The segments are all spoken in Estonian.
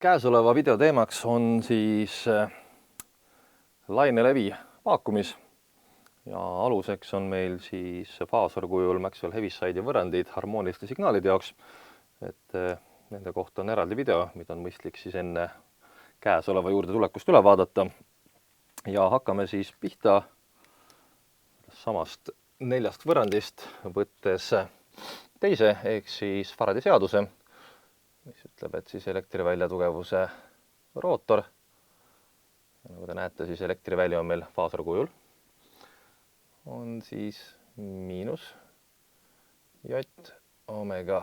Käesoleva video teemaks on siis lainelevi vaakumis ja aluseks on meil siis faasorkujul Maxwell Heaviside'i võrrandid harmooniliste signaalide jaoks. Et nende kohta on eraldi video, mida on mõistlik siis enne käesoleva juurde tulekust üle vaadata. Ja hakkame siis pihta samast 4 võrrandist, võttes teise ehk siis Faradayi seaduse, mis ütleb, et siis elektrivälja tugevuse rootor. Ja nagu te näete, siis elektriväli on meil faasorkujul. On siis miinus J omega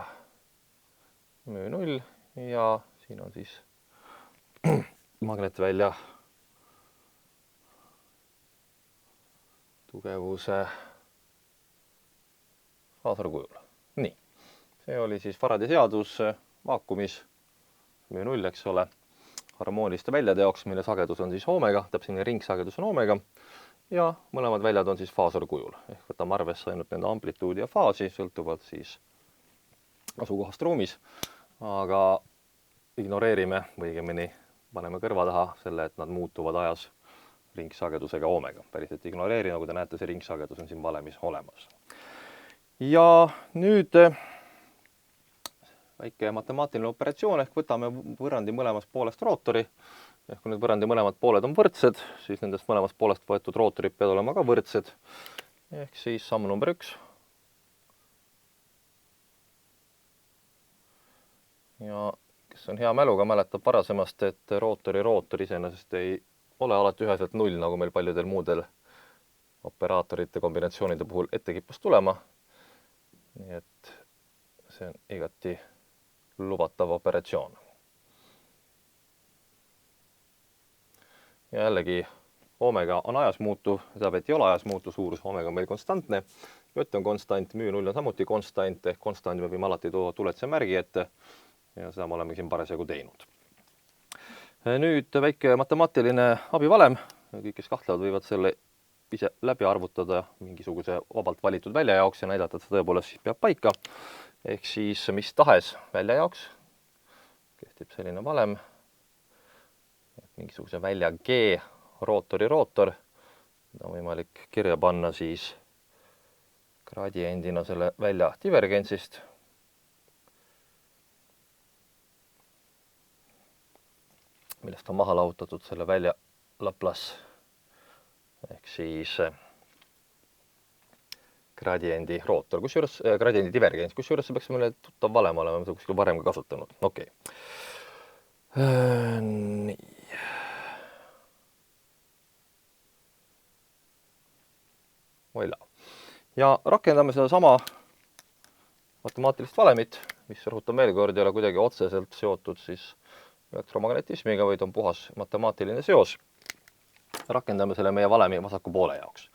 mü 0 ja siin on siis magnetvälja tugevuse faasorkujul. Nii, see oli siis Faradayi seadus vaakumis mü 0, eks ole, harmooniliste väljade jaoks, mille sagedus on siis oomega, täpselt ringsagedus on oomega ja mõlemad väljad on siis faasorkujul. Ehk võtame arvesse ainult nende amplituudi ja faasi, sõltuvalt siis asukohast ruumis, aga ignoreerime või õigemini paneme kõrva taha selle, et nad muutuvad ajas ringsagedusega oomega. Päriselt ignoreeri, nagu te näete, see ringsagedus on siin valemis olemas. Ja nüüd väike matemaatiline operatsioon, ehk võtame võrrandi mõlemast poolest rootori. Ehk kui need võrrandi mõlemad pooled on võrdsed, siis nendest mõlemast poolest võetud rootorid peavad olema ka võrdsed. Ehk siis samm number 1. Ja kes on hea mäluga, mäletab varasemast, et rootor iseenesest ei ole alati üheselt 0, nagu meil paljudel muudel operaatorite kombinatsioonide puhul ette kippus tulema. Nii et see on igati lubatav operatsioon. Ja jällegi oomega on ajas muutuv, tähendab, et ei ole ajas muutuv, suurus oomega on meil konstantne. J on konstant, mü 0 on samuti konstant, ehk konstandi me võime alati tuua tuletse märgi ette ja seda me oleme siin parasjagu teinud. Nüüd väike matemaatiline abivalem. Kõik, kes kahtlevad, võivad selle ise läbi arvutada mingisuguse vabalt valitud välja jaoks ja näidata, et see tõepoolest siis peab paika. Ehk siis mis tahes välja jaoks kehtib selline valem, et mingisuguse välja G rootor, mida on võimalik kirja panna siis gradiendina selle välja divergentsist. Millest on maha lahutatud selle välja Laplace ehk siis gradiendi rootor, gradiendi divergents, kusjuures see peaks meile tuttav valem olema, mida kuskil varem ka kasutanud. Okei. Nii. Voila. Ja rakendame seda sama matemaatilist valemit, mis rõhutan veel kord, ei ole kuidagi otseselt seotud siis elektromagnetismiga, vaid on puhas matemaatiline seos. Rakendame selle meie valemi vasaku poole jaoks.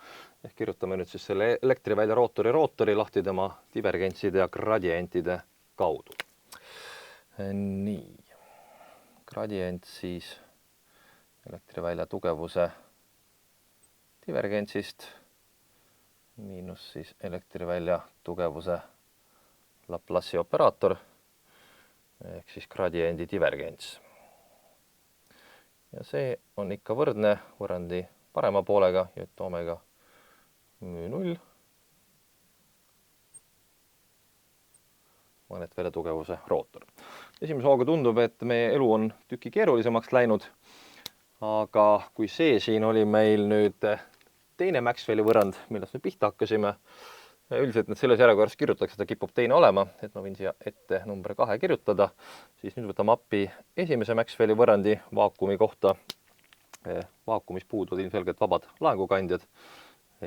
Ehk kirjutame nüüd siis selle elektrivälja rootori lahti tema divergentside ja gradientide kaudu. Nii. Gradient siis elektrivälja tugevuse divergentsist miinus siis elektrivälja tugevuse Laplace'i operaator ehk siis gradiendi divergents. Ja see on ikka võrdne võrrandi parema poolega, J omega mü 0. Magnetvälja tugevuse rootor. Esimese hooga tundub, et meie elu on tüki keerulisemaks läinud, aga kui see siin oli meil nüüd teine Maxwelli võrrand, millest me pihta hakkasime, üldiselt need selles järjekorras kirjutatakse, ta kipub teine olema, et ma võin siia ette number 2 kirjutada, siis nüüd võtame appi esimese Maxwelli võrrandi vaakumi kohta. Vaakumis puuduvad ilmselgelt vabad laengukandjad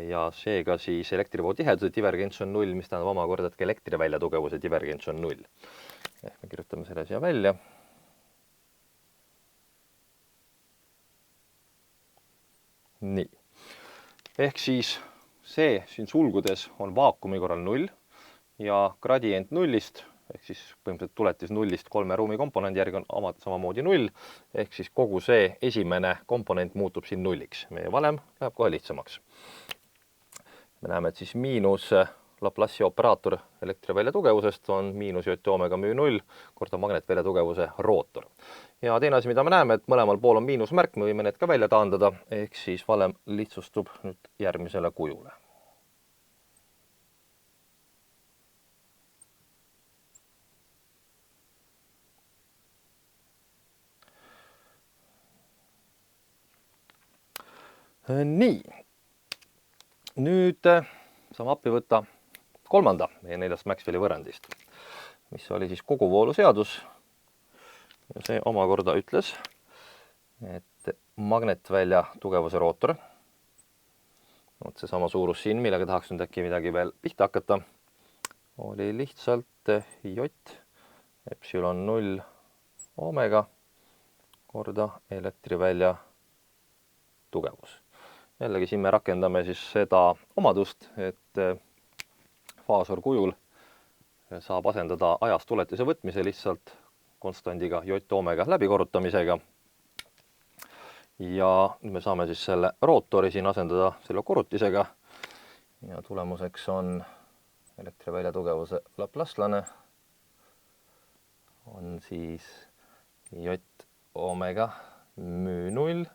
ja seega siis elektrivoo tiheduse divergents on 0, mis tähendab omakorda, et ka elektrivälja tugevuse divergents on 0. Ehk me kirjutame selle siia välja. Nii. Ehk siis see siin sulgudes on vaakumi korral 0 ja gradient 0-st, ehk siis põhimõtteliselt tuletis 0-st 3 ruumi komponendi järgi on samamoodi 0, ehk siis kogu see esimene komponent muutub siin 0-ks. Meie valem läheb kohe lihtsamaks. Me näeme, et siis miinus Laplace'i operaator elektrivälja tugevusest on miinus J omega mü 0 korda magnetvälja tugevuse rootor. Ja teine asi, mida me näeme, et mõlemal pool on miinusmärk, me võime need ka välja taandada, ehk siis valem lihtsustub nüüd järgmisele kujule. Nii, nüüd saame appi võtta kolmanda meie 4 Maxwelli võrrandist, mis oli siis koguvoooluseadus. Ja see omakorda ütles, et magnetvälja tugevuse rootor, seesama suurus siin, millega tahaks nüüd äkki midagi veel pihta hakata, oli lihtsalt J epsilon 0 omega korda elektrivälja tugevus. Jällegi siin me rakendame siis seda omadust, et faasor kujul saab asendada ajas tuletise võtmise lihtsalt konstandiga J omega läbikorrutamisega. Ja me saame siis selle rootori siin asendada selle korrutisega. Ja tulemuseks on elektrivälja tugevuse laplasslane on siis J omega müü 0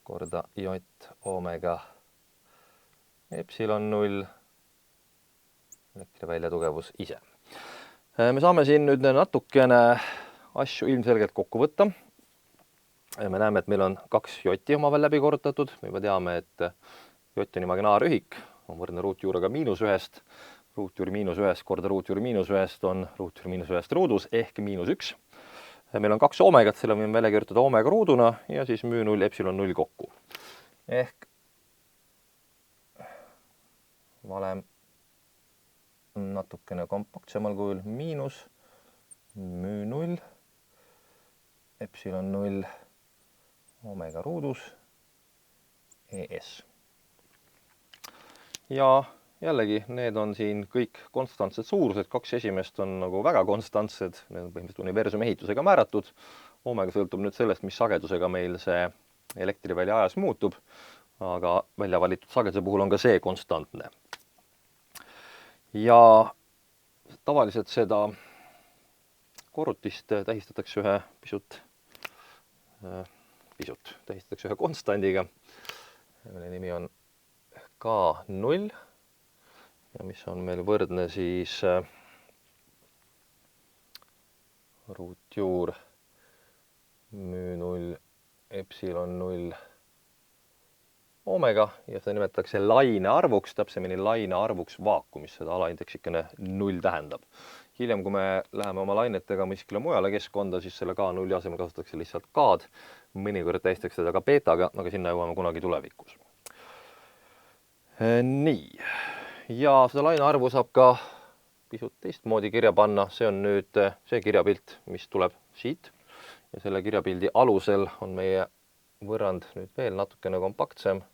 korda J omega epsilon 0 elektrivälja tugevus ise. Me saame siin nüüd natukene asju ilmselgelt kokku võtta. Me näeme, et meil on 2 J omavahel läbi korrutatud. Me juba teame, et J on imaginaarühik, on võrdne ruutjuurega -1. Ruutjuur -1 korda ruutjuur -1 on ruutjuur -1 ruudus ehk -1. Meil on 2 omegat, selle võime välja kirjutada omega ruuduna ja siis müü 0 epsilon 0 kokku. Ehk valem natukene kompaktsemal kujul miinus müü 0 epsilon 0 omega ruudus ES. Ja jällegi, need on siin kõik konstantsed suurused, 2 esimest on nagu väga konstantsed, need on põhimõtteliselt universumi ehitusega määratud. Omega sõltub nüüd sellest, mis sagedusega meil see elektrivälja ajas muutub, aga välja valitud sageduse puhul on ka see konstantne. Ja tavaliselt seda korrutist tähistatakse ühe tähistatakse ühe konstandiga, mille nimi on K0 ja mis on meil võrdne siis ruutjuur müü 0 epsilon 0 omega ja seda nimetatakse lainearvuks, täpsemini lainearvuks vaakumis, seda alaindeksikene 0 tähendab. Hiljem, kui me läheme oma lainetega miskile mujale keskkonda, siis selle K0 asemel kasutatakse lihtsalt K-d. Mõnikord tähistatakse seda ka beetaga, aga sinna jõuame kunagi tulevikus. Nii, ja seda lainearvu saab ka pisut teistmoodi kirja panna. See on nüüd see kirjapilt, mis tuleb siit. Ja selle kirjapildi alusel on meie võrrand nüüd veel natukene kompaktsem.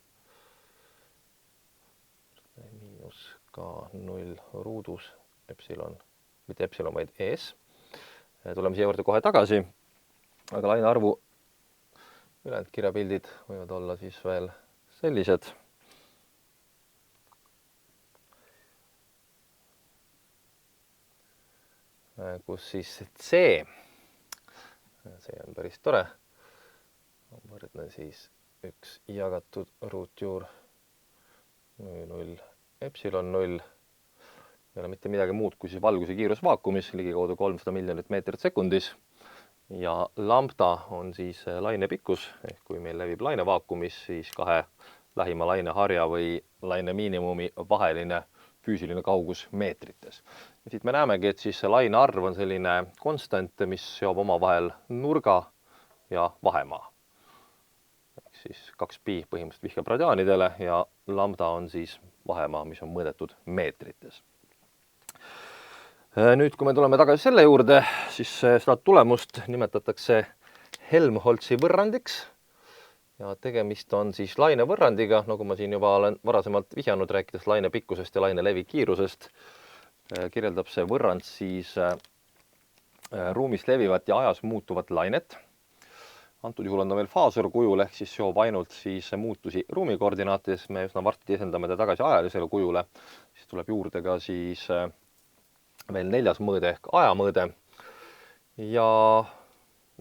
Miinus K0 ruudus epsilon, mitte epsilon, vaid ES. Tuleme siia juurde kohe tagasi, aga lainearvu ülejäänud kirjapildid võivad olla siis veel sellised. Kus siis C on päris tore, on võrdne siis 1 jagatud ruutjuur müü 0 epsilon 0. Ei ole mitte midagi muud kui siis valguse kiirus vaakumis, ligikaudu 300 miljonit meetrit sekundis. Ja lambda on siis laine pikkus, ehk kui meil läbib laine vaakumis, siis 2 lähima laineharja või laine miinimumi vaheline füüsiline kaugus meetrites. Ja siit me näemegi, et siis see laine arv on selline konstant, mis seob omavahel nurga ja vahemaa. Ehk siis 2pi põhimõtteliselt vihkab radiaanidele ja lambda on siis vahemaa, mis on mõõdetud meetrites. Nüüd, kui me tuleme tagasi selle juurde, siis seda tulemust nimetatakse Helmholtzi võrrandiks. Ja tegemist on siis laine võrrandiga, nagu ma siin juba olen varasemalt vihjanud, rääkides laine pikkusest ja laine levikiirusest. Kirjeldab see võrrand siis ruumis levivat ja ajas muutuvat lainet. Antud juhul on ta veel faasor kujul, ehk siis seob ainult siis muutusi ruumikoordinaatides. Me üsna varsti esendame ta tagasi ajalisele kujule. Siis tuleb juurde ka siis veel 4. mõõde ehk ajamõõde. Ja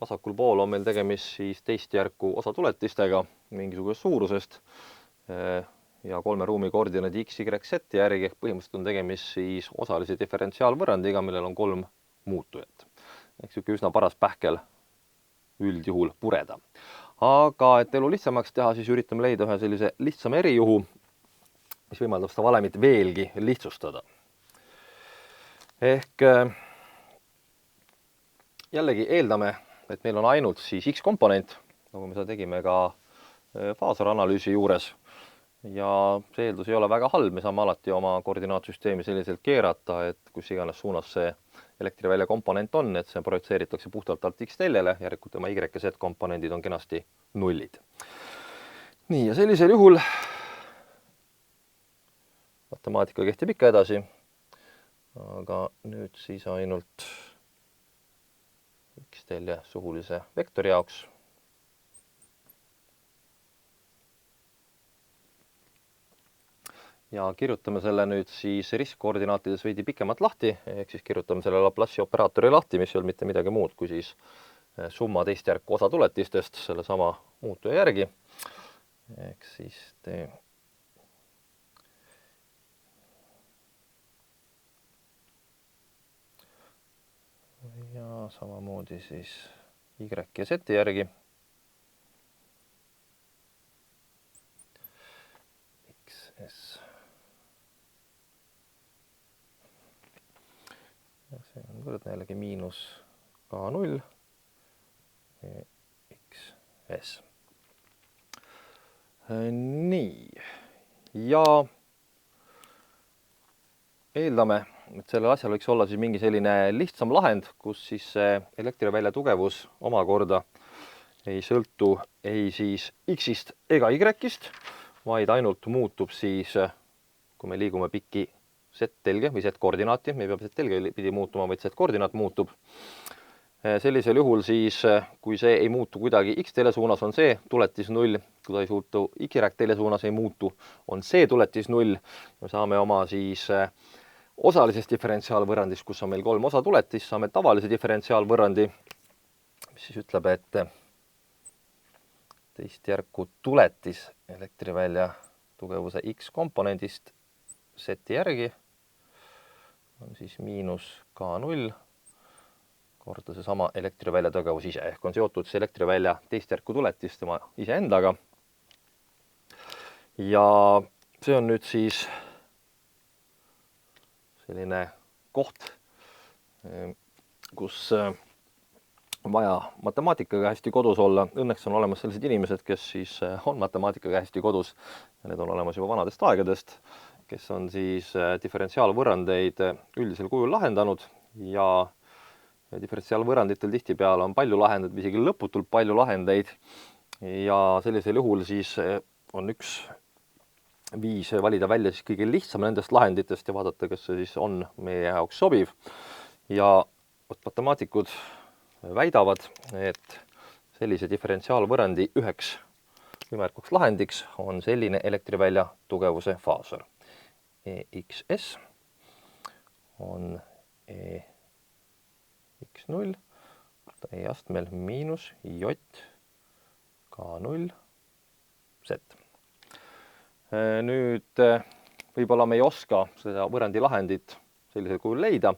vasakul pool on meil tegemist siis teist järku osatuletistega mingisugusest suurusest ja 3 ruumi koordinaadi x, y, z järgi ehk põhimõtteliselt on tegemist siis osalise diferentsiaalvõrrandiga, millel on 3 muutujat. Ehk siuke üsna paras pähkel üldjuhul pureda. Aga et elu lihtsamaks teha, siis üritame leida ühe sellise lihtsama erijuhu, mis võimaldab seda valemit veelgi lihtsustada. Ehk jällegi eeldame, et meil on ainult siis x komponent, nagu me seda tegime ka faasoranalüüsi juures. Ja see eeldus ei ole väga halb, me saame alati oma koordinaatsüsteemi selliselt keerata, et kus iganes suunas see elektrivälja komponent on, et see projitseeritakse puhtalt alt x-teljele, järelikult tema y ja z komponendid on kenasti nullid. Nii, ja sellisel juhul matemaatika kehtib ikka edasi, aga nüüd siis ainult x-telje suhulise vektori jaoks. Ja kirjutame selle nüüd siis ristkoordinaatides veidi pikemalt lahti, ehk siis kirjutame selle Laplace'i operaatori lahti, mis ei ole mitte midagi muud kui siis summa teist järku osatuletistest selle sama muutuja järgi. Ehk siis tee ja samamoodi siis y ja z järgi. XS. Ja see on võrdne jällegi miinus K0 XS. Nii. Ja eeldame, et sellel asjal võiks olla siis mingi selline lihtsam lahend, kus siis elektrivälja tugevus omakorda ei sõltu ei siis x-ist ega y-ist, vaid ainult muutub siis, kui me liigume pikki z-telge või z-koordinaati, me ei pea z-telge pidi muutuma, vaid z-koordinaat muutub. Sellisel juhul siis, kui see ei muutu kuidagi x-telje suunas, on see tuletis 0, kui ta ei suutu y-telje suunas ei muutu, on see tuletis 0. Me saame oma siis osalisest diferentsiaalvõrrandist, kus on meil 3 osatuletist, saame tavalise diferentsiaalvõrrandi, mis siis ütleb, et teist järku tuletis elektrivälja tugevuse x komponendist z järgi on siis miinus K0 korda seesama elektrivälja tugevus ise, ehk on seotud see elektrivälja teist järku tuletis tema iseendaga. Ja see on nüüd siis selline koht, kus on vaja matemaatikaga hästi kodus olla. Õnneks on olemas sellised inimesed, kes siis on matemaatikaga hästi kodus ja need on olemas juba vanadest aegadest, kes on siis diferentsiaalvõrrandeid üldisel kujul lahendanud ja diferentsiaalvõrranditel tihtipeale on palju lahendeid, isegi lõputult palju lahendeid ja sellisel juhul siis on üks viis valida välja siis kõige lihtsam nendest lahenditest ja vaadata, kas see siis on meie jaoks sobiv. Ja matemaatikud väidavad, et sellise diferentsiaalvõrrandi üheks ümärkuks lahendiks on selline elektrivälja tugevuse faasor. EXS on EX0, E-astmel miinus J K0 Z. Nüüd võib-olla me ei oska seda võrrandi lahendit sellisel kujul leida,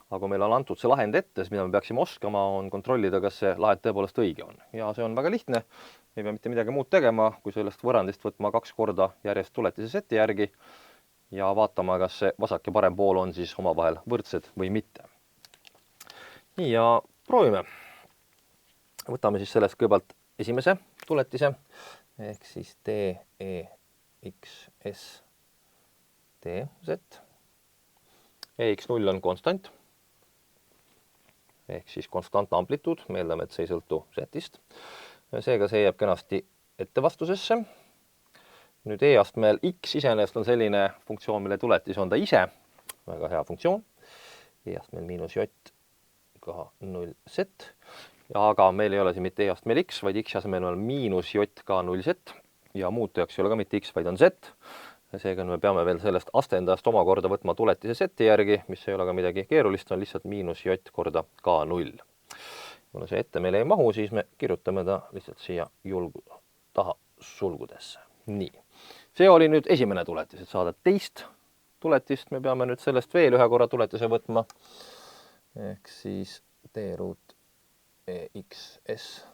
aga kui meil on antud see lahend ette, siis mida me peaksime oskama, on kontrollida, kas see lahend tõepoolest õige on. Ja see on väga lihtne, ei pea mitte midagi muud tegema, kui sellest võrrandist võtma 2 korda järjest tuletise seti järgi ja vaatama, kas see vasak ja parem pool on siis omavahel võrdsed või mitte. Nii, ja proovime. Võtame siis sellest kõigepealt esimese tuletise, ehk siis DEXS DZ. EX0 on konstant, ehk siis konstantne amplituud, me eeldame, et see ei sõltu Z-ist. Seega see jääb kenasti ettevastusesse. Nüüd E-astmel X iseenesest on selline funktsioon, mille tuletis on ta ise, väga hea funktsioon. E-astmel miinus J K0 Z, aga meil ei ole siin mitte E-astmel X, vaid X asemel on miinus J K0 Z ja muutujaks ei ole ka mitte X, vaid on Z. Seega me peame veel sellest astendajast omakorda võtma tuletise Z järgi, mis ei ole ka midagi keerulist, on lihtsalt miinus J korda K0. kuna see ette meil ei mahu, siis me kirjutame ta lihtsalt siia taha sulgudesse. Nii, see oli nüüd esimene tuletis, et saada teist tuletist. Me peame nüüd sellest veel ühe korra tuletise võtma. Ehk siis d-ruut EXS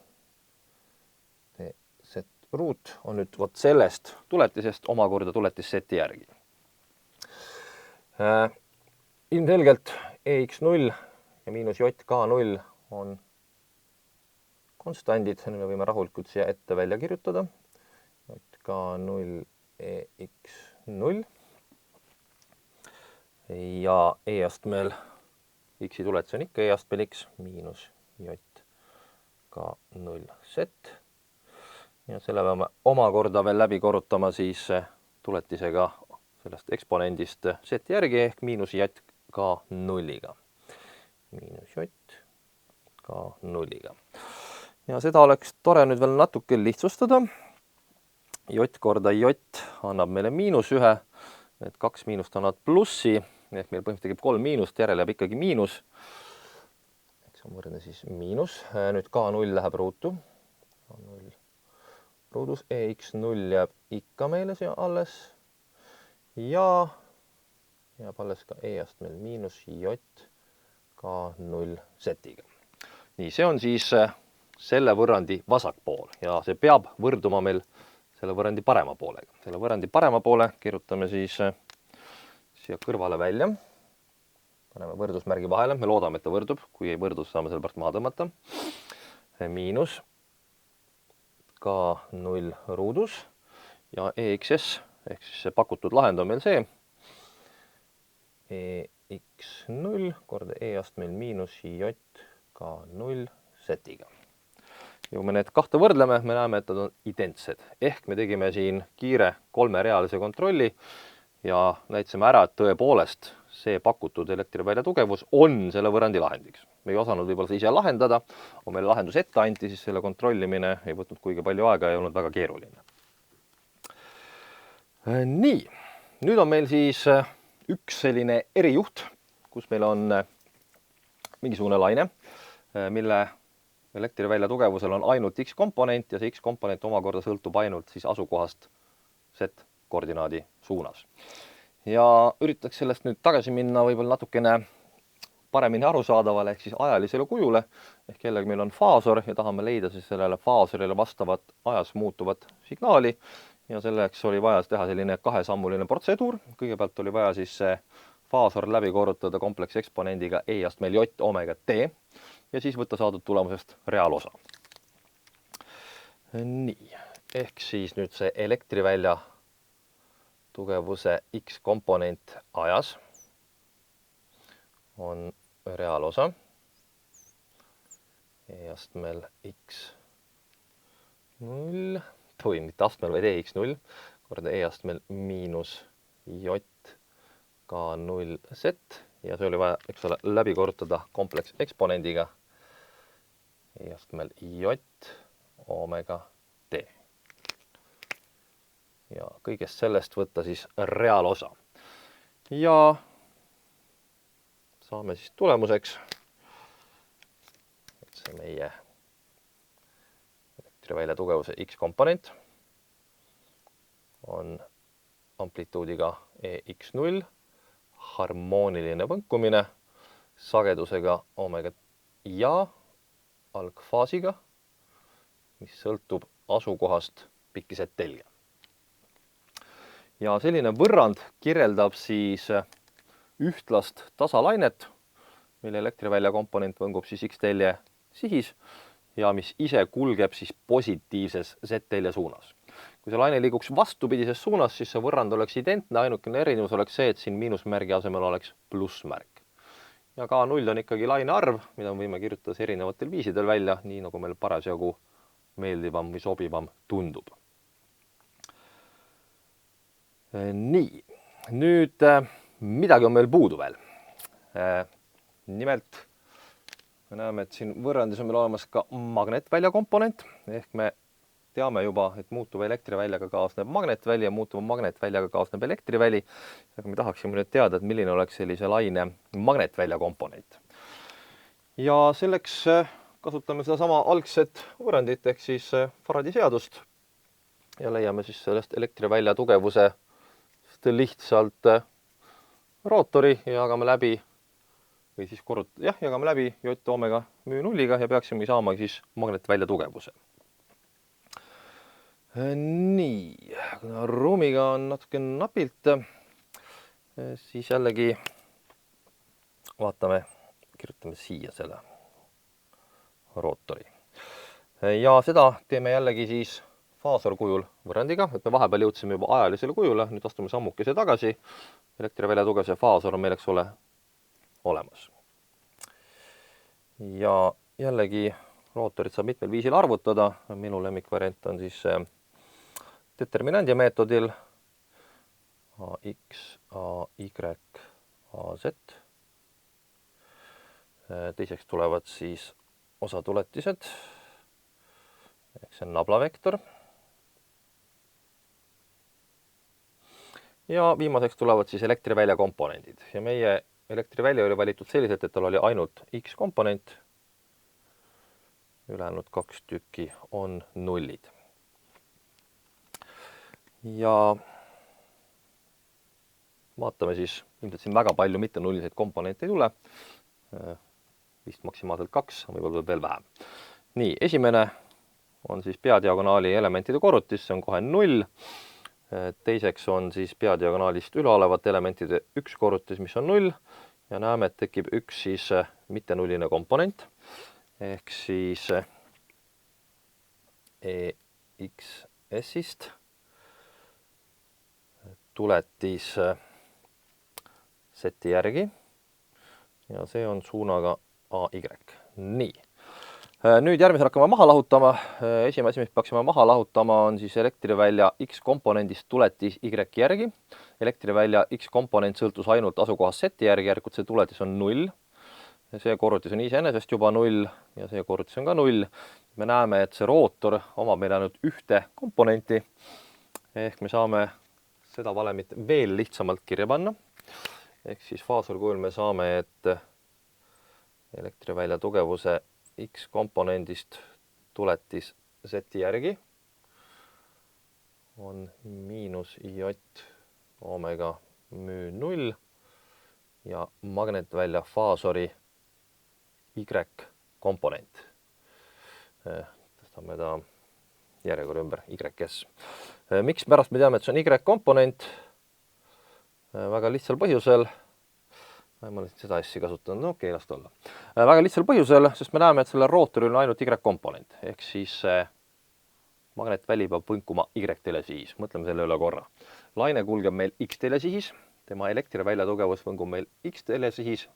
z ruut on nüüd vot sellest tuletisest omakorda tuletisseti järgi. Ilmselgelt EX0 ja miinus JK0 on konstandid, me võime rahulikult siia ette välja kirjutada. JK0 EX0 ja E-astmel X-i tuletis on ikka E-astmel X miinus JK0 Z. Ja selle peame omakorda veel läbi korrutama siis tuletisega sellest eksponendist Z järgi ehk miinus JK0-ga. Miinus JK0-ga. Ja seda oleks tore nüüd veel natuke lihtsustada. J korda J annab meile -1, et 2 miinust annavad plussi, ehk meil põhimõtteliselt tekib 3 miinust, järele jääb ikkagi miinus. Eks on võrdne siis miinus. Nüüd K0 läheb ruutu. K0 ruudus EX0 jääb ikka meile siia alles. Ja jääb alles ka E-astmel miinus JK0 Z-iga. Nii, see on siis selle võrrandi vasakpool ja see peab võrduma meil selle võrrandi parema poolega. Selle võrrandi parema poole kirjutame siis siia kõrvale välja. Paneme võrdusmärgi vahele, me loodame, et ta võrdub. Kui ei võrdu, saame selle pärast maha tõmmata. Miinus K0 ruudus ja EXS ehk siis see pakutud lahend on meil see EX0 korda E-astmel miinus JK0 Z-iga. Ja kui me need kahte võrdleme, me näeme, et nad on identsed. Ehk me tegime siin kiire 3-realise kontrolli ja näitasime ära, et tõepoolest see pakutud elektrivälja tugevus on selle võrrandi lahendiks. Me ei osanud võib-olla ise lahendada, kui meil lahendus ette anti, siis selle kontrollimine ei võtnud kuigi palju aega ja ei olnud väga keeruline. Nii, nüüd on meil siis üks selline erijuht, kus meil on mingisugune laine, mille elektrivälja tugevusel on ainult X-komponent ja see X-komponent omakorda sõltub ainult siis asukohast Z-koordinaadi suunas. Ja üritaks sellest nüüd tagasi minna võib-olla natukene paremini arusaadavale ehk siis ajalisele kujule. Ehk jällegi meil on faasor ja tahame leida siis sellele faasorile vastavat ajas muutuvat signaali. Ja selleks oli vaja teha selline kahesammuline protseduur. Kõigepealt oli vaja siis see faasor läbi korrutada komplekseksponendiga E-astmel J omega T ja siis võtta saadud tulemusest reaalosa. Nii, ehk siis nüüd see elektrivälja tugevuse X-komponent ajas on reaalosa E-astmel X0 või mitte astmel, vaid EX0 korda E-astmel miinus JK0 Z ja see oli vaja, eks ole, läbi korrutada komplekseksponendiga E-astmel J omega T. Ja kõigest sellest võtta siis reaalosa. Ja saame siis tulemuseks, et see meie elektrivälja tugevuse X-komponent on amplituudiga EX0, harmooniline võnkumine sagedusega omega ja algfaasiga, mis sõltub asukohast pikiset telge. Ja selline võrrand kirjeldab siis ühtlast tasalainet, mille elektrivälja komponent võngub siis X-telje sihis ja mis ise kulgeb siis positiivses Z-telje suunas. Kui see laine liiguks vastupidises suunas, siis see võrrand oleks identne, ainukene erinevus oleks see, et siin miinusmärgi asemel oleks plussmärk. Ja K0 on ikkagi laine arv, mida me võime kirjutada erinevatel viisidel välja, nii nagu meil parasjagu meeldivam või sobivam tundub. Nii, nüüd midagi on meil puudu veel. Nimelt me näeme, et siin võrrandis on meil olemas ka magnetvälja komponent, ehk me teame juba, et muutuva elektriväljaga kaasneb magnetväli ja muutuva magnetväljaga kaasneb elektriväli. Aga me tahaksime nüüd teada, et milline oleks sellise laine magnetvälja komponent. Ja selleks kasutame sedasama algset võrrandit ehk siis Faradi seadust ja leiame siis sellest elektrivälja tugevuse lihtsalt rootori ja jagame läbi või siis jagame läbi J oomega müü nulliga ja peaksime saama siis magnetvälja tugevuse. Nii, kuna ruumiga on natuke napilt, siis jällegi vaatame, kirjutame siia selle rootori. Ja seda teeme jällegi siis faasorkujul võrrandiga, et me vahepeal jõudsime juba ajalisele kujule, nüüd astume sammukese tagasi. Elektrivälja tugevuse faasor on meil, eks ole, olemas. Ja jällegi rootorit saab mitmel viisil arvutada. Minu lemmikvariant on siis determinandi meetodil AX, AY, AZ. Teiseks tulevad siis osatuletised, ehk see on nablavektor. Ja viimaseks tulevad siis elektrivälja komponendid. Ja meie elektrivälja oli valitud selliselt, et tal oli ainult X komponent. Ülejäänud 2 tükki on nullid. Ja vaatame siis, ilmselt siin väga palju mittenulliseid komponente ei tule. Vist maksimaalselt 2, võib-olla veel vähem. Nii, esimene on siis peadiagonaali elementide korrutis, see on kohe 0. Teiseks on siis peadiagonaalist üleolevate elementide 1 korrutis, mis on 0. Ja näeme, et tekib üks siis mittenulline komponent. Ehk siis EXS-ist tuletis seti järgi. Ja see on suunaga AY. Nii. Nüüd järgmisel hakkame maha lahutama. Esimene asi, mis peaksime maha lahutama, on siis elektrivälja X komponendist tuletis Y järgi. Elektrivälja X komponent sõltus ainult asukohast seti järgi, järelikult see tuletis on 0. See korrutis on iseenesest juba 0 ja see korrutis on ka 0. Me näeme, et see rootor omab meil ainult ühte komponenti. Ehk me saame seda valemit veel lihtsamalt kirja panna. Ehk siis faasorkujul me saame, et elektrivälja tugevuse X komponendist tuletis seti järgi on miinus J oomega müü 0 ja magnetvälja faasori Y komponent. Tõstame ta järjekorra ümber, YS. Miks pärast me teame, et see on Y komponent? Väga lihtsal põhjusel. Ma olen seda asja kasutanud, okei, las ta olla. Väga lihtsal põhjusel, sest me näeme, et selle rootoril on ainult Y komponent. Ehk siis magnetväli peab võnkuma Y-telesihis. Mõtleme selle üle korra. Laine kulgeb meil X-telesihis. Tema elektrivälja tugevus võngub meil X-telesihis.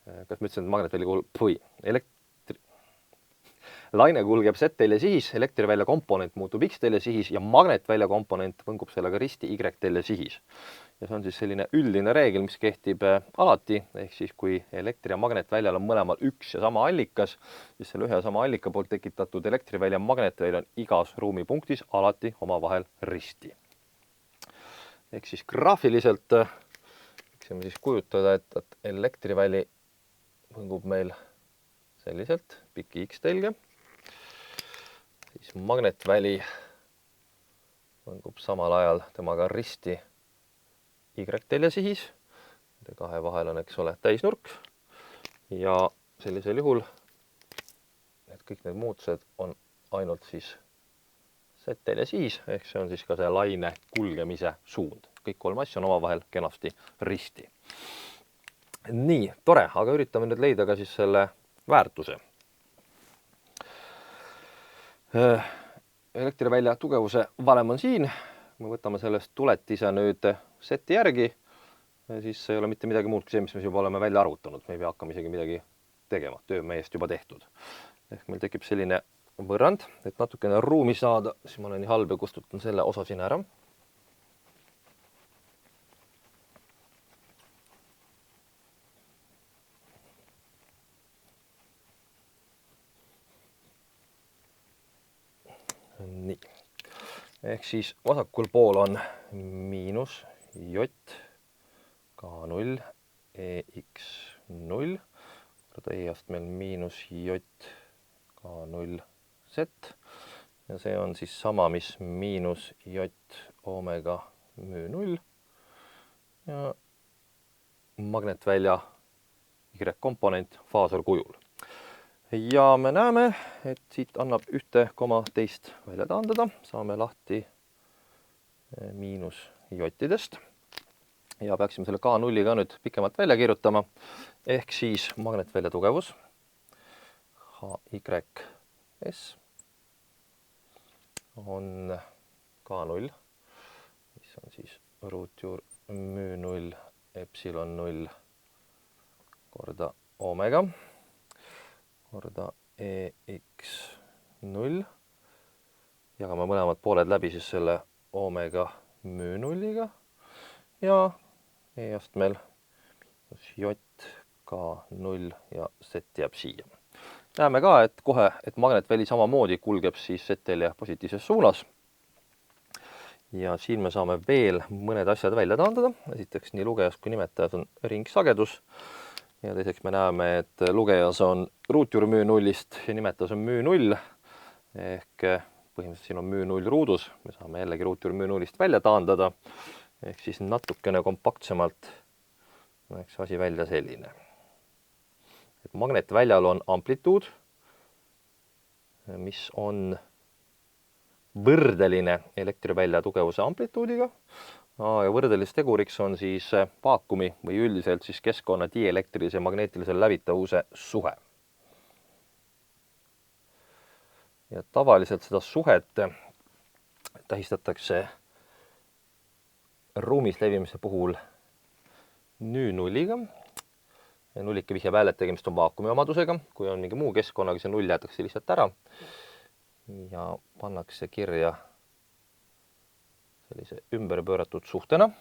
Kas ma ütlesin, et magnetväli kulgeb? Laine kulgeb Z-telesihis, elektrivälja komponent muutub X-telesihis ja magnetvälja komponent võngub sellega risti Y-telesihis. Ja see on siis selline üldine reegel, mis kehtib alati, ehk siis kui elektri- ja magnetväljal on mõlemal üks ja sama allikas, siis selle ühe ja sama allika poolt tekitatud elektrivälja magnetväli on igas ruumipunktis alati omavahel risti. Ehk siis graafiliselt võiksime siis kujutada, et elektriväli võngub meil selliselt piki X-telge. Siis magnetväli võngub samal ajal temaga risti Y-telesihis. Nende kahe vahel on, eks ole, täisnurk. Ja sellisel juhul kõik need muutused on ainult siis Z-telesihis, ehk see on siis ka see laine kulgemise suund. Kõik 3 asja on omavahel kenasti risti. Nii, tore, aga üritame nüüd leida ka siis selle väärtuse. Elektrivälja tugevuse valem on siin. Me võtame sellest tuletise nüüd seti järgi, siis ei ole mitte midagi muud kui see, mis me juba oleme välja arvutanud. Me ei pea hakkama isegi midagi tegema, töö meie eest juba tehtud. Ehk meil tekib selline võrrand, et natukene ruumi saada, siis ma olen nii halb ja kustutan selle osa siin ära. Nii. Ehk siis vasakul pool on miinus J K0 EX0. korda E-astmel miinus J K0 Z. Ja see on siis sama, mis miinus J omega müü 0 ja magnetvälja Y-komponent faasorkujul. Ja me näeme, et siit annab 1,2 välja taandada. Saame lahti miinus J-idest. Ja peaksime selle K0 ka nüüd pikemalt välja kirjutama. Ehk siis magnetvälja tugevus HYS on K0, mis on siis ruutjuur müü 0 epsilon 0 korda omega korda EX0. Jagame mõlemad pooled läbi siis selle omega müü 0-ga ja E-astmel J K0 ja Z jääb siia. Näeme ka, et kohe, et magnetväli samamoodi kulgeb siis Z-l positiivses suunas. Ja siin me saame veel mõned asjad välja taandada. Esiteks nii lugejas kui nimetajas on ringsagedus. Ja teiseks me näeme, et lugejas on ruutjuur müü 0-ist ja nimetajas on müü 0. Ehk põhimõtteliselt siin on müü 0 ruudus. Me saame jällegi ruutjuur müü 0-ist välja taandada. Ehk siis natukene kompaktsemalt näeks asi välja selline. Et magnetväljal on amplituud, mis on võrdeline elektrivälja tugevuse amplituudiga ja võrdelisteguriks on siis vaakumi või üldiselt siis keskkonna dielektrilise ja magneetilise läbitavuse suhe. Ja tavaliselt seda suhet tähistatakse ruumis levimise puhul ν0-ga. Nullike vihjab jälle, et tegemist on vaakumi omadusega. Kui on mingi muu keskkonnaga, see 0 jäetakse lihtsalt ära ja pannakse kirja sellise ümberpööratud suhtena.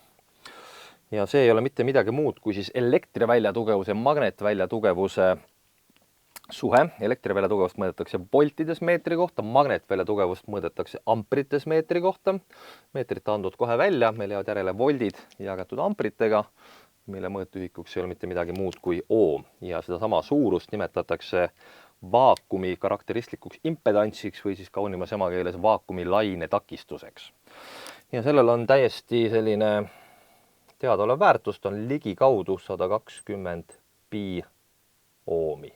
Ja see ei ole mitte midagi muud kui siis elektrivälja tugevuse ja magnetvälja tugevuse suhe. Elektrivälja tugevust mõõdetakse voltides meetri kohta, magnetvälja tugevust mõõdetakse amprites meetri kohta. Meetrit andnud kohe välja, meil jäävad järele voldid jagatud ampritega, mille mõõtühikuks ei ole mitte midagi muud kui ohm. Ja seda sama suurust nimetatakse vaakumi karakteristlikuks impedantsiks või siis kaunimas emakeeles vaakumi laine takistuseks. Ja sellel on täiesti selline teadaolev väärtus, on ligikaudu 120 pi ohmi.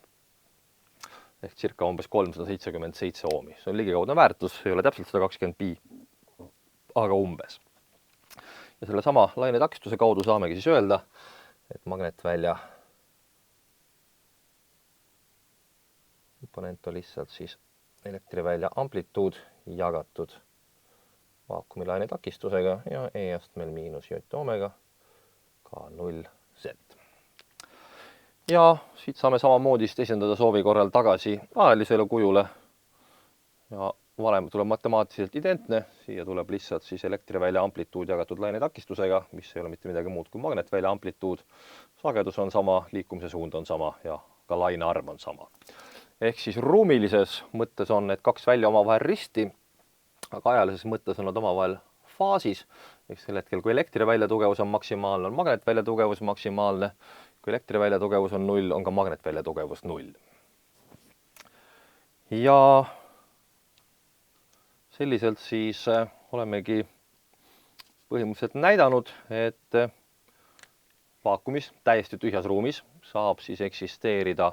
Ehk circa umbes 377 ohmi. See on ligikaudne väärtus, ei ole täpselt 120 pi, aga umbes. Ja selle sama laine takistuse kaudu saamegi siis öelda, et magnetvälja komponent on lihtsalt siis elektrivälja amplituud jagatud vaakumi laine takistusega ja E-astmel miinus J omega K0 Z. Ja siit saame samamoodi esindada soovi korral tagasi aelisele kujule ja valem tuleb matemaatiliselt identne, siia tuleb lihtsalt siis elektrivälja amplituud jagatud laine takistusega, mis ei ole mitte midagi muud kui magnetvälja amplituud. Sagedus on sama, liikumise suund on sama ja ka laine arv on sama. Ehk siis ruumilises mõttes on need kaks välja omavahel risti, aga ajalises mõttes on nad omavahel faasis. Ehk sel hetkel, kui elektrivälja tugevus on maksimaalne, on magnetvälja tugevus maksimaalne. Kui elektrivälja tugevus on 0, on ka magnetvälja tugevus 0. Ja selliselt siis olemegi põhimõtteliselt näidanud, et vaakumis, täiesti tühjas ruumis saab siis eksisteerida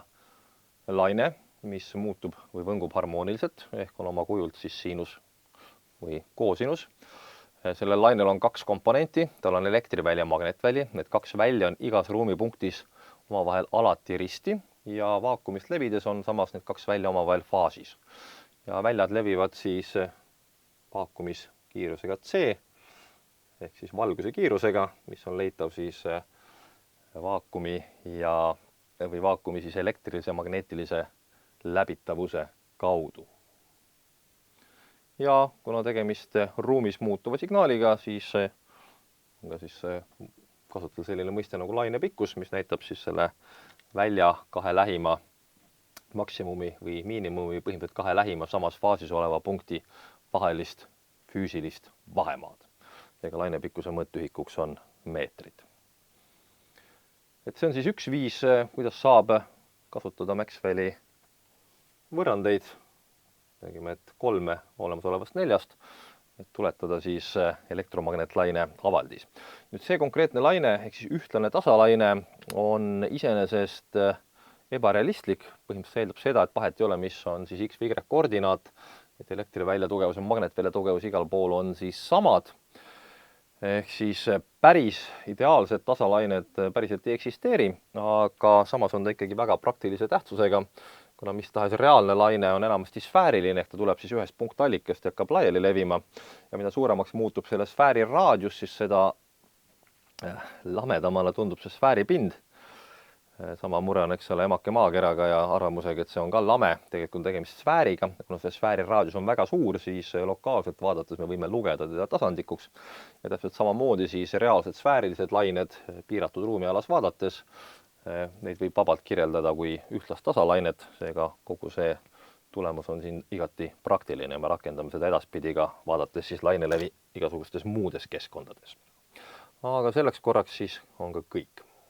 laine, mis muutub või võngub harmooniliselt, ehk on oma kujult siis siinus või koosinus. Sellel lainel on kaks komponenti, tal on elektriväli ja magnetväli. Need kaks välja on igas ruumipunktis omavahel alati risti ja vaakumist levides on samas need kaks välja omavahel faasis. Ja väljad levivad siis vaakumis kiirusega C ehk siis valguse kiirusega, mis on leitav siis vaakumi siis elektrilise ja magneetilise läbitavuse kaudu. Ja kuna tegemist ruumis muutuva signaaliga, siis on ka siis kasutada selline mõiste nagu laine pikkus, mis näitab siis selle välja kahe lähima maksimumi või miinimumi põhimõtteliselt kahe lähima samas faasis oleva punkti vahelist füüsilist vahemaad. Ega laine pikkuse mõõtühikuks on meetrid. Et see on siis üks viis, kuidas saab kasutada Maxwelli võrrandeid. Tegime, et 3 olemasolevast 4, et tuletada siis elektromagnetlaine avaldis. Nüüd see konkreetne laine, ehk siis ühtlane tasalaine, on iseenesest ebarealistlik. Põhimõtteliselt eeldab seda, et vahet ei ole, mis on siis X või Y koordinaat, et elektriväljatugevus ja magnetväljatugevus igal pool on siis samad. Ehk siis päris ideaalsed tasalained päriselt ei eksisteeri, aga samas on ta ikkagi väga praktilise tähtsusega, kuna mis tahes reaalne laine on enamasti sfääriline, ehk ta tuleb siis ühest punktallikast ja hakkab laiali levima. Ja mida suuremaks muutub selle sfääri raadius, siis seda lamedamale tundub see sfääri pind. Sama mure on, eks ole, emake maakeraga ja arvamusega, et see on ka lame. Tegelikult on tegemist sfääriga. Kuna see sfääri raadius on väga suur, siis lokaalselt vaadates me võime lugeda teda tasandikuks. Ja täpselt samamoodi siis reaalsed sfäärilised lained piiratud ruumialas vaadates, neid võib vabalt kirjeldada kui ühtlast tasalainet. Seega kogu see tulemus on siin igati praktiline. Me rakendame seda edaspidi ka vaadates siis lainelevi igasugustes muudes keskkondades. Aga selleks korraks siis on ka kõik.